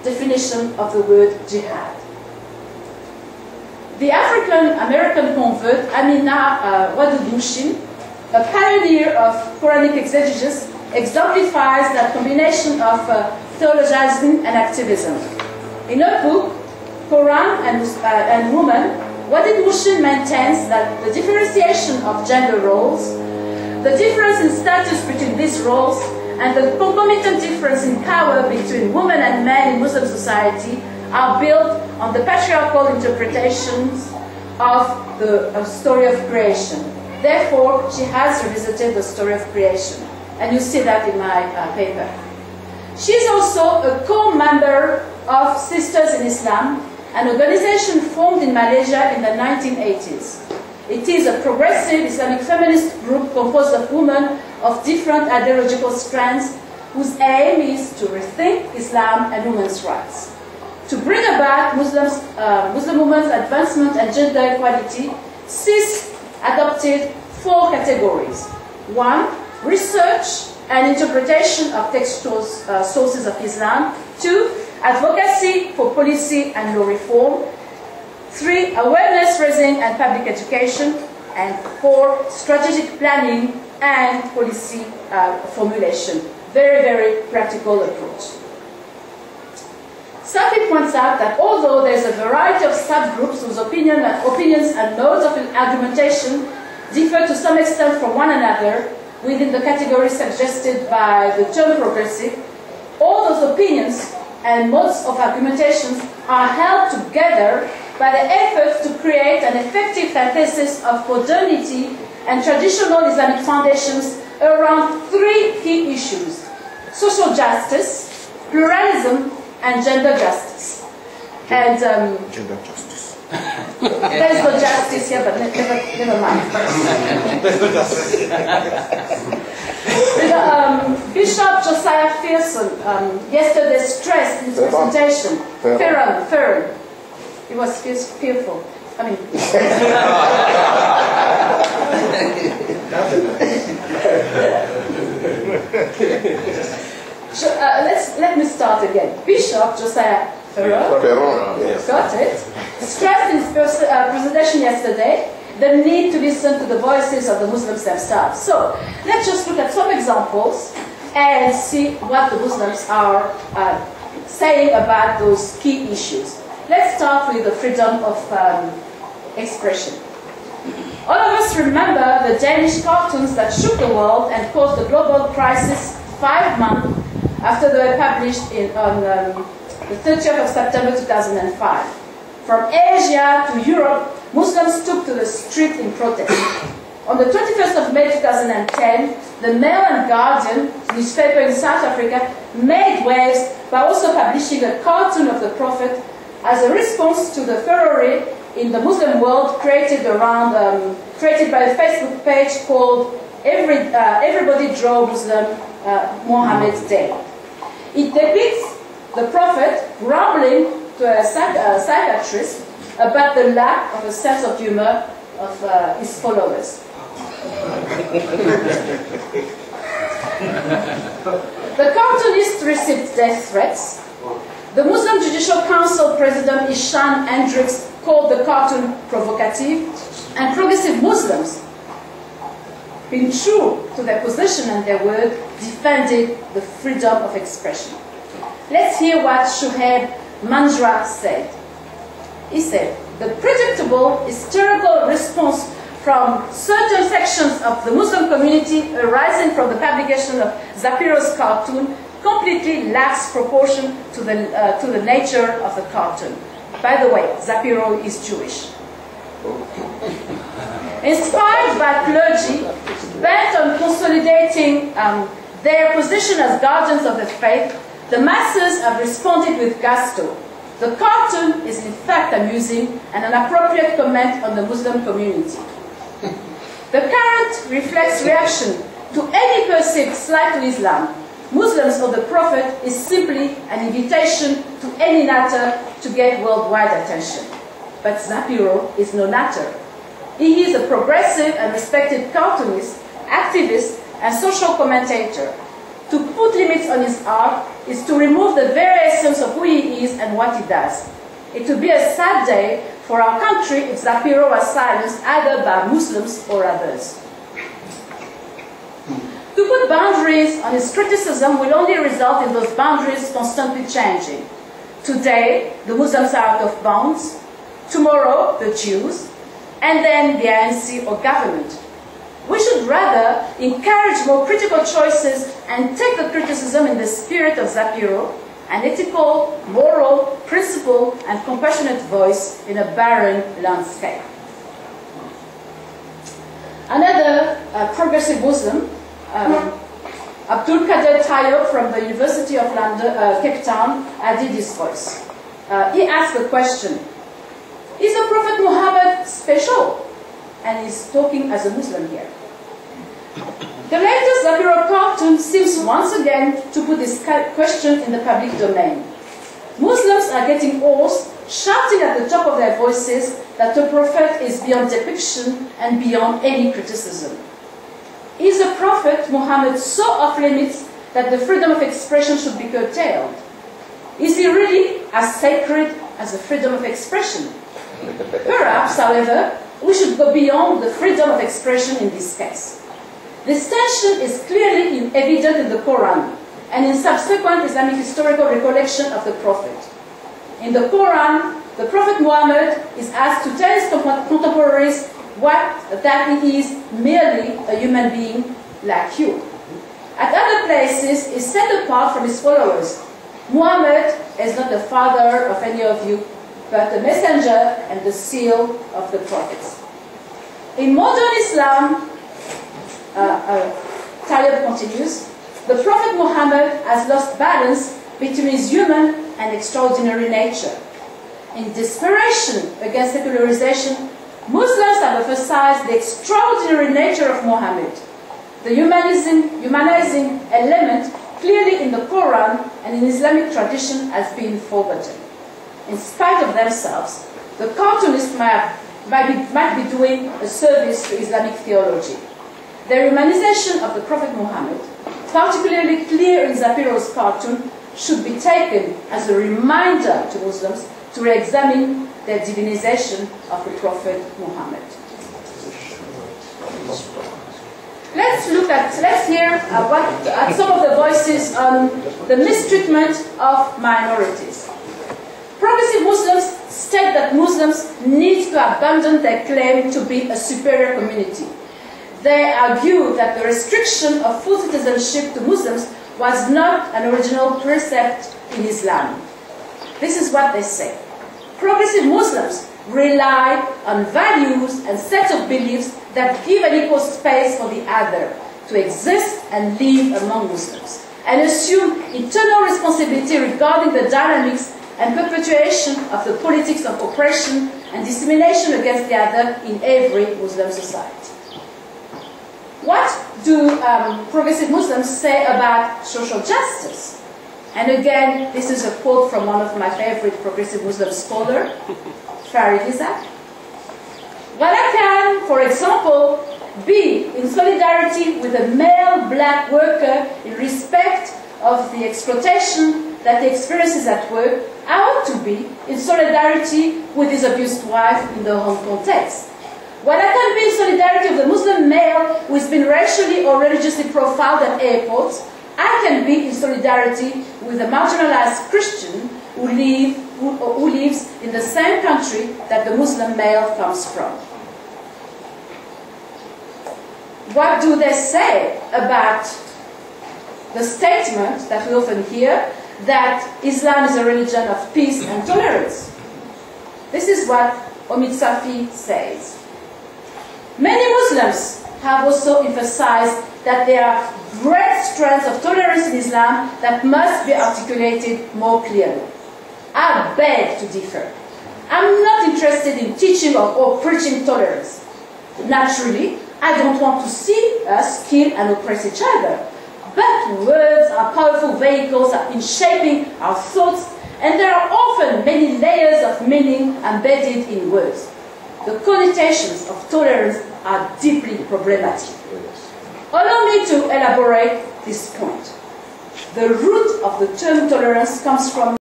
definition of the word jihad. The African-American convert Amina Wadud-Mushin, a pioneer of Quranic exegesis, exemplifies that combination of theologizing and activism. In her book, Quran and Woman, Wadud-Mushin maintains that the differentiation of gender roles, the difference in status between these roles, and the concomitant difference in power between women and men in Muslim society are built on the patriarchal interpretations of the story of creation. Therefore, she has revisited the story of creation. And you see that in my paper. She is also a co-member of Sisters in Islam, an organization formed in Malaysia in the 1980s. It is a progressive Islamic feminist group composed of women of different ideological strands whose aim is to rethink Islam and women's rights. To bring about Muslim women's advancement and gender equality, CIS adopted 4 categories. 1, research and interpretation of textual sources of Islam. 2, advocacy for policy and law reform. 3, awareness raising and public education. And 4, strategic planning and policy formulation. Very, very practical approach. Safi points out that although there is a variety of subgroups whose opinions and modes of argumentation differ to some extent from one another within the category suggested by the term progressive, all those opinions and modes of argumentation are held together by the effort to create an effective synthesis of modernity and traditional Islamic foundations around 3 key issues: social justice, pluralism, and gender justice. And gender justice. There's no justice here, but never mind. There's no justice. Bishop Josiah Hoerson yesterday stressed in his presentation. Ferren. He was fearful. I mean. Let me start again. Bishop Josiah Ferren, Yes. got it, stressed in his presentation yesterday the need to listen to the voices of the Muslims themselves. So let's just look at some examples and see what the Muslims are saying about those key issues. Let's start with the freedom of expression. All of us remember the Danish cartoons that shook the world and caused the global crisis 5 months after they were published on the 30th of September 2005. From Asia to Europe, Muslims took to the street in protest. On the 21st of May 2010, the Mail and Guardian newspaper in South Africa made waves by also publishing a cartoon of the Prophet as a response to the furore in the Muslim world created by a Facebook page called Everybody Draw Muslim Muhammad Day. It depicts the Prophet grumbling to a psychiatrist about the lack of a sense of humor of his followers. The cartoonist received death threats. The Muslim Judicial Council President Ishan Hendricks called the cartoon provocative, and progressive Muslims, being true to their position and their word, defended the freedom of expression. Let's hear what Shuhaib Manjra said. He said, the predictable hysterical response from certain sections of the Muslim community arising from the publication of Zapiro's cartoon completely lacks proportion to the nature of the cartoon. By the way, Zapiro is Jewish. Inspired by clergy bent on consolidating their position as guardians of the faith, the masses have responded with gusto. The cartoon is in fact amusing and an appropriate comment on the Muslim community. The current reflects reaction to any perceived slight to Islam. Muslims or the Prophet is simply an invitation to any natter to get worldwide attention. But Zapiro is no natter. He is a progressive and respected cartoonist, activist, and social commentator. To put limits on his art is to remove the very essence of who he is and what it does. It would be a sad day for our country if Zapiro was silenced either by Muslims or others. To put boundaries on his criticism will only result in those boundaries constantly changing. Today, the Muslims are out of bounds, tomorrow, the Jews, and then the ANC or government. We should rather encourage more critical choices and take the criticism in the spirit of Zapiro, an ethical, moral, principled, and compassionate voice in a barren landscape. Another progressive Muslim, Abdul Kader Tayo from the University of London, Cape Town, added his voice. He asked the question, is the Prophet Muhammad special? And he's talking as a Muslim here. The latest Zapiro cartoon seems once again to put this question in the public domain. Muslims are getting hoarse, shouting at the top of their voices that the Prophet is beyond depiction and beyond any criticism. Is the Prophet Muhammad so off limits that the freedom of expression should be curtailed? Is he really as sacred as the freedom of expression? Perhaps, however, we should go beyond the freedom of expression in this case. This tension is clearly evident in the Quran and in subsequent Islamic historical recollection of the Prophet. In the Quran, the Prophet Muhammad is asked to tell his contemporaries that he is merely a human being like you. At other places, he is set apart from his followers. Muhammad is not the father of any of you, but a messenger and the seal of the prophets. In modern Islam, Tayyib continues, the Prophet Muhammad has lost balance between his human and extraordinary nature. In desperation against secularization, Muslims have emphasized the extraordinary nature of Muhammad. The humanizing element clearly in the Quran and in Islamic tradition has been forgotten. In spite of themselves, the cartoonists might be doing a service to Islamic theology. The humanization of the Prophet Muhammad, particularly clear in Zapiro's cartoon, should be taken as a reminder to Muslims to re-examine their divinization of the Prophet Muhammad. Let's hear at some of the voices on the mistreatment of minorities. Progressive Muslims state that Muslims need to abandon their claim to be a superior community. They argue that the restriction of full citizenship to Muslims was not an original precept in Islam. This is what they say. Progressive Muslims rely on values and sets of beliefs that give an equal space for the other to exist and live among Muslims, and assume eternal responsibility regarding the dynamics and perpetuation of the politics of oppression and discrimination against the other in every Muslim society. What do progressive Muslims say about social justice? And again, this is a quote from one of my favorite progressive Muslim scholars, Farid Isaac. While I can, for example, be in solidarity with a male black worker in respect of the exploitation that he experiences at work, I ought to be in solidarity with his abused wife in the home context. While I can be in solidarity with the Muslim male who has been racially or religiously profiled at airports, I can be in solidarity with a marginalized Christian who lives in the same country that the Muslim male comes from. What do they say about the statement that we often hear that Islam is a religion of peace and tolerance? This is what Omid Safi says. Many Muslims have also emphasized that there are great strands of tolerance in Islam that must be articulated more clearly. I beg to differ. I'm not interested in teaching or preaching tolerance. Naturally, I don't want to see us kill and oppress each other. But words are powerful vehicles in shaping our thoughts, and there are often many layers of meaning embedded in words. The connotations of tolerance are deeply problematic. Allow me to elaborate this point. The root of the term tolerance comes from